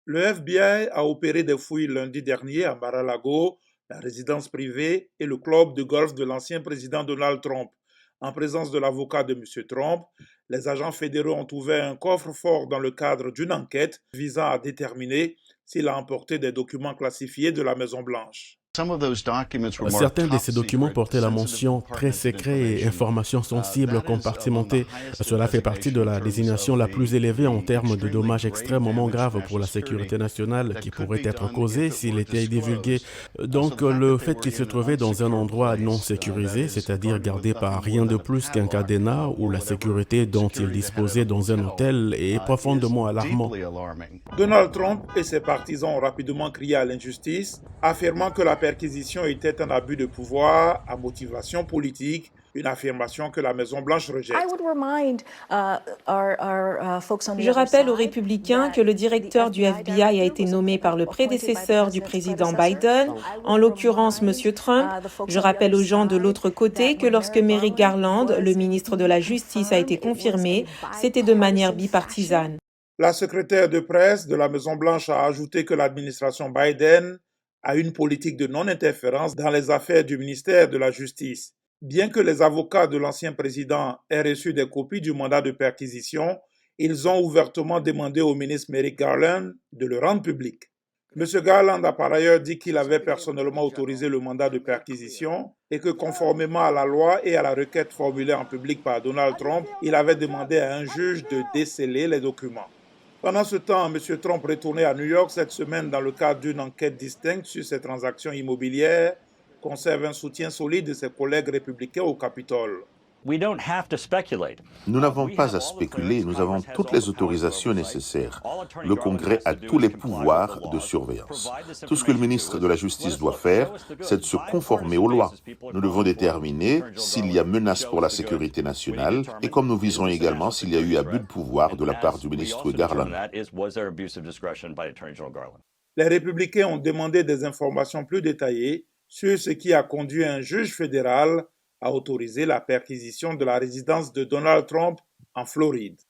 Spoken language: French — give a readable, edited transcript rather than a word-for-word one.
Le FBI a opéré des fouilles lundi dernier à Mar-a-Lago, la résidence privée et le club de golf de l'ancien président Donald Trump. En présence de l'avocat de M. Trump, les agents fédéraux ont ouvert un coffre-fort dans le cadre d'une enquête visant à déterminer s'il a emporté des documents classifiés de la Maison-Blanche. Certains de ces documents portaient la mention très secret et informations sensibles compartimentées. Cela fait partie de la désignation la plus élevée en termes de dommages extrêmement graves pour la sécurité nationale qui pourrait être causée s'il était divulgué. Donc, le fait qu'il se trouvait dans un endroit non sécurisé, c'est-à-dire gardé par rien de plus qu'un cadenas ou la sécurité dont il disposait dans un hôtel, est profondément alarmant. Donald Trump et ses partisans ont rapidement crié à l'injustice, affirmant que la perquisition était un abus de pouvoir à motivation politique, une affirmation que la Maison-Blanche rejette. Je rappelle aux républicains que le directeur du FBI a été nommé par le prédécesseur du président Biden, en l'occurrence M. Trump. Je rappelle aux gens de l'autre côté que lorsque Merrick Garland, le ministre de la Justice, a été confirmé, c'était de manière bipartisane. La secrétaire de presse de la Maison-Blanche a ajouté que l'administration Biden a une politique de non-interférence dans les affaires du ministère de la Justice. Bien que les avocats de l'ancien président aient reçu des copies du mandat de perquisition, ils ont ouvertement demandé au ministre Merrick Garland de le rendre public. M. Garland a par ailleurs dit qu'il avait personnellement autorisé le mandat de perquisition et que conformément à la loi et à la requête formulée en public par Donald Trump, il avait demandé à un juge de déceler les documents. Pendant ce temps, M. Trump retournait à New York cette semaine dans le cadre d'une enquête distincte sur ses transactions immobilières, conserve un soutien solide de ses collègues républicains au Capitole. Nous n'avons pas à spéculer, nous avons toutes les autorisations nécessaires. Le Congrès a tous les pouvoirs de surveillance. Tout ce que le ministre de la Justice doit faire, c'est de se conformer aux lois. Nous devons déterminer s'il y a menace pour la sécurité nationale et comme nous viserons également s'il y a eu abus de pouvoir de la part du ministre Garland. Les républicains ont demandé des informations plus détaillées sur ce qui a conduit un juge fédéral à autoriser la perquisition de la résidence de Donald Trump en Floride.